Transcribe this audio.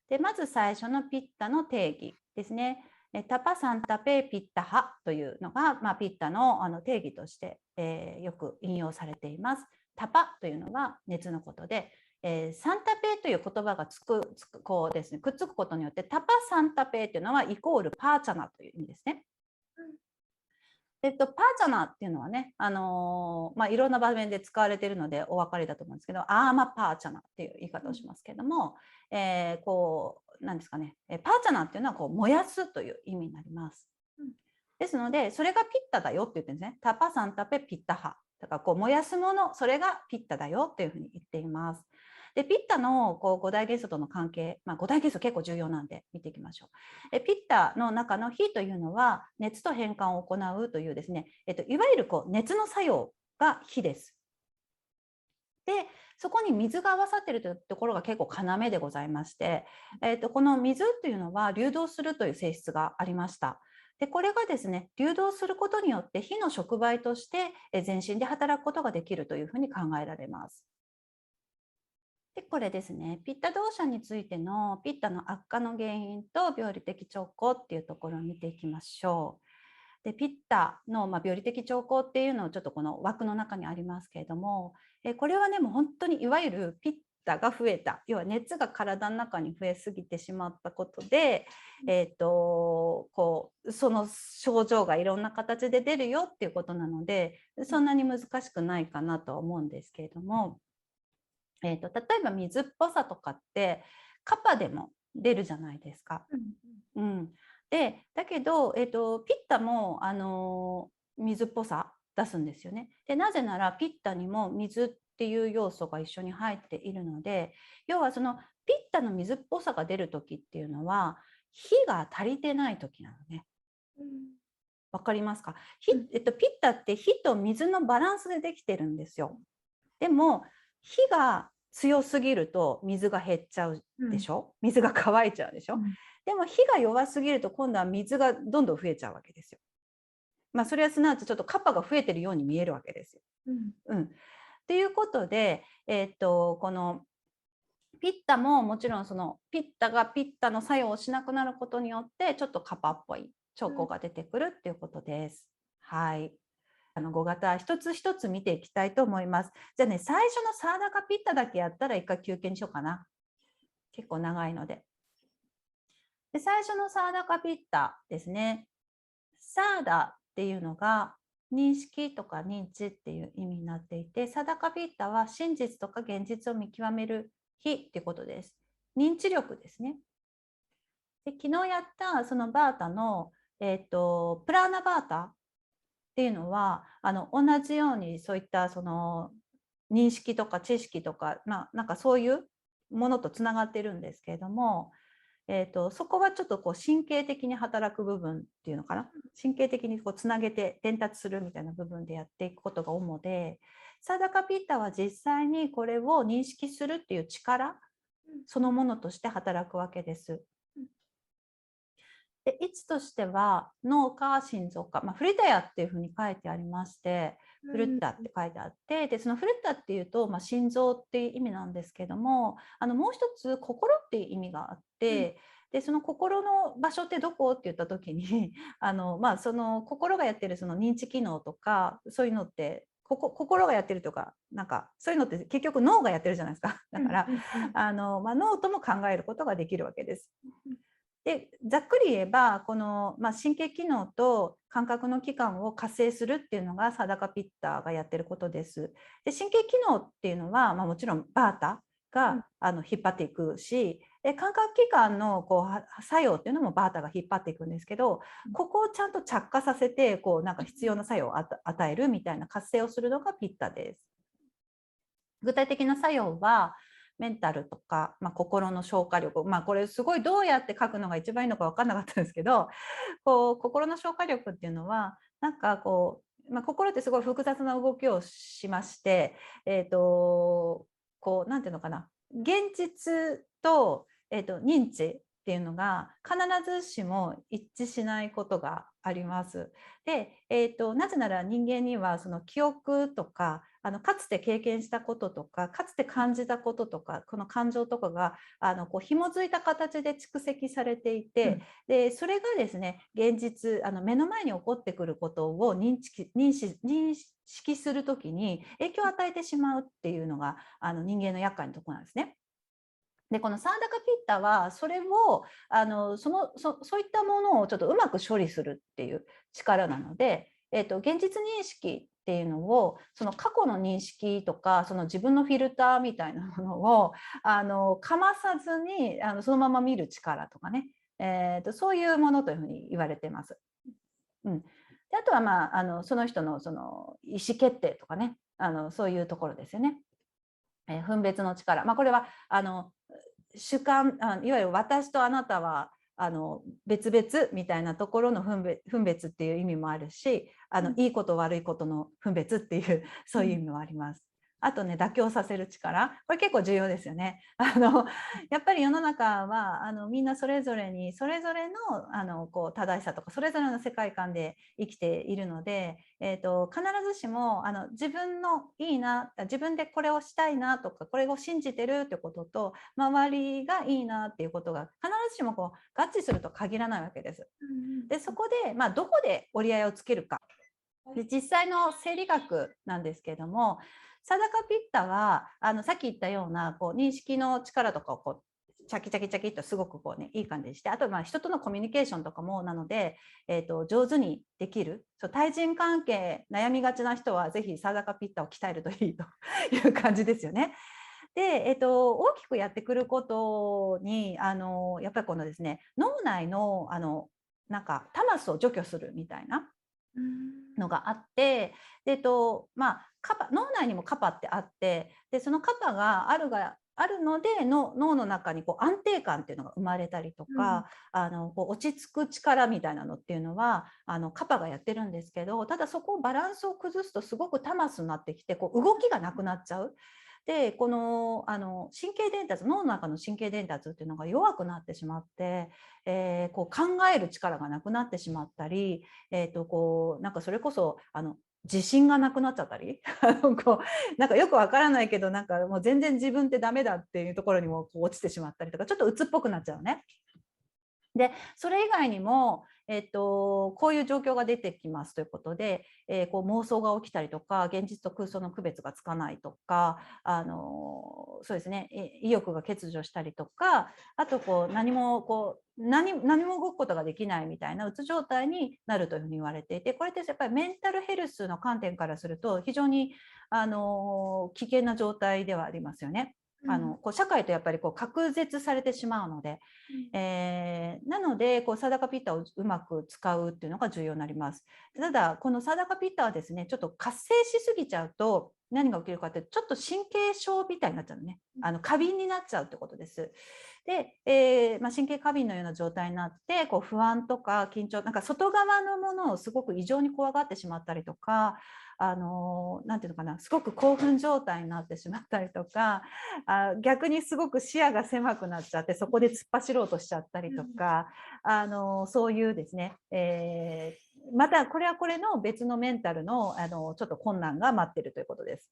でまず最初のピッタの定義ですね。タパサンタペピッタハというのが、ピッタの定義として、よく引用されています。タパというのは熱のことで、サンタペという言葉がこうですね、くっつくことによってタパサンタペというのはイコールパーチャナという意味ですね。パーチャナっていうのはね、いろんな場面で使われているのでお分かりだと思うんですけど、アーマパーチャナっていう言い方をしますけれども、こうなんですかね、パーチャナっていうのはこう燃やすという意味になります。ですので、それがピッタだよって言ってるんですね。タパサンタペピッタハ。だからこう燃やすもの、それがピッタだよっていうふうに言っています。でピッタのこう五大元素との関係、五大元素結構重要なんで見ていきましょう。ピッタの中の火というのは熱と変換を行うというですね、いわゆるこう熱の作用が火です。でそこに水が合わさっているというところが結構要でございまして、この水というのは流動するという性質がありました。でこれがですね、流動することによって火の触媒として全身で働くことができるというふうに考えられます。でこれですね、ピッタ動作についてのピッタの悪化の原因と病理的兆候っていうところを見ていきましょう。でピッタの病理的兆候っていうのをちょっとこの枠の中にありますけれども、これはねもう本当にいわゆるピッタが増えた、要は熱が体の中に増えすぎてしまったことで、こうその症状がいろんな形で出るよっていうことなので、そんなに難しくないかなとは思うんですけれども、例えば水っぽさとかってカパでも出るじゃないですか。でだけど、ピッタも、水っぽさ出すんですよね。でなぜならピッタにも水っていう要素が一緒に入っているので、要はそのピッタの水っぽさが出る時っていうのは火が足りてない時なのね。わかりますか？ピッタって火と水のバランスでできてるんですよ。でも火が強すぎると水が減っちゃうでしょ、水が乾いちゃうでしょ、でも火が弱すぎると今度は水がどんどん増えちゃうわけですよ。それはすなわちちょっとカッパが増えてるように見えるわけですよ。っていうことで、このピッタももちろんそのピッタがピッタの作用をしなくなることによってちょっとカッパっぽい兆候が出てくるっていうことです。はい。5型一つ一つ見ていきたいと思います。じゃあね、最初のサーダカピッタだけやったら一回休憩にしようかな。結構長いので。で最初のサーダカピッタですね。サーダっていうのが認識とか認知っていう意味になっていて、サーダカピッタは真実とか現実を見極める日っていうことです。認知力ですね。で昨日やったそのバータの、プラーナバータっていうのは同じようにそういったその認識とか知識とか、なんかそういうものとつながっているんですけれども、そこはちょっとこう神経的に働く部分っていうのかな、神経的にこうつなげて伝達するみたいな部分でやっていくことが主で、サーダカピッタは実際にこれを認識するっていう力そのものとして働くわけです。で位置としては脳か心臓か、フルタヤっていうふうに書いてありまして、フルッタって書いてあって、でそのフルッタっていうと、心臓っていう意味なんですけども、もう一つ心っていう意味があって、でその心の場所ってどこって言った時にその心がやってるその認知機能とかそういうのって心がやってるとか、なんかそういうのって結局脳がやってるじゃないですか。だから脳とも考えることができるわけです。でざっくり言えばこの、神経機能と感覚の器官を活性するっていうのがサダカピッタがやってることです。で神経機能っていうのは、もちろんバータが、引っ張っていくし、で感覚器官のこう作用っていうのもバータが引っ張っていくんですけど、ここをちゃんと着火させてこうなんか必要な作用を与えるみたいな活性をするのがピッタです。具体的な作用はメンタルとか、心の消化力、これすごいどうやって書くのが一番いいのか分かんなかったんですけど、こう心の消化力っていうのはなんかこう、心ってすごい複雑な動きをしまして、こうなんていうのかな、現実と、認知っていうのが必ずしも一致しないことがあります。で、なぜなら人間にはその記憶とかかつて経験したこととかかつて感じたこととかこの感情とかがこう紐づいた形で蓄積されていて、でそれがですね現実目の前に起こってくることを認識するときに影響を与えてしまうっていうのが人間の厄介なところなんですね。でこのサーダカピッタはそれをそういったものをちょっとうまく処理するっていう力なので、現実認識っていうのをその過去の認識とかその自分のフィルターみたいなものをかまさずにそのまま見る力とかね、そういうものというふうに言われてます。うん、であとは、その人のその意思決定とかねそういうところですよね。分別の力、これは主観いわゆる私とあなたは別々みたいなところの分別っていう意味もあるしいいこと悪いことの分別っていうそういう意味もあります。あとね妥協させる力、これ結構重要ですよね。やっぱり世の中はみんなそれぞれにそれぞれのこう正しさとかそれぞれの世界観で生きているので、必ずしも自分のいいな自分でこれをしたいなとかこれを信じてるってことと周りがいいなっていうことが必ずしもこう合致すると限らないわけです。でそこで、どこで折り合いをつけるかで実際の生理学なんですけれどもサダカピッタはさっき言ったようなこう認識の力とかをこうチャキチャキチャキっとすごくこう、ね、いい感じにしてあと人とのコミュニケーションとかもなので、上手にできる対人関係悩みがちな人はぜひサダカピッタを鍛えるといいという感じですよね。で、大きくやってくることにやっぱりこのですね脳内のなんかタマスを除去するみたいなのがあって、で脳内にもカパってあってでそのカパがあるので脳の中にこう安定感っていうのが生まれたりとか、こう落ち着く力みたいなのっていうのはカパがやってるんですけどただそこをバランスを崩すとすごくタマスになってきてこう動きがなくなっちゃう。でこの神経伝達脳の中の神経伝達っていうのが弱くなってしまって、こう考える力がなくなってしまったり、こうなんかそれこそ自信がなくなっちゃったりこうなんかよくわからないけどなんかもう全然自分ってダメだっていうところにもこう落ちてしまったりとかちょっと鬱っぽくなっちゃうね。でそれ以外にも、こういう状況が出てきますということで、こう妄想が起きたりとか現実と空想の区別がつかないとかそうですね意欲が欠如したりとかあとこう何も動くことができないみたいなうつ状態になるというふうに言われていてこれってやっぱりメンタルヘルスの観点からすると非常に危険な状態ではありますよね。こう社会とやっぱりこう隔絶されてしまうので、なのでこうサダカピッタをうまく使うっていうのが重要になります。ただこのサダカピッタはですねちょっと活性しすぎちゃうと何が起きるかってちょっと神経症みたいになっちゃうのね過敏になっちゃうってことです。で、神経過敏のような状態になってこう不安とか緊張なんか外側のものをすごく異常に怖がってしまったりとかなんていうのかなすごく興奮状態になってしまったりとか逆にすごく視野が狭くなっちゃってそこで突っ走ろうとしちゃったりとかそういうですね、またこれはこれの別のメンタルのちょっと困難が待っているということです。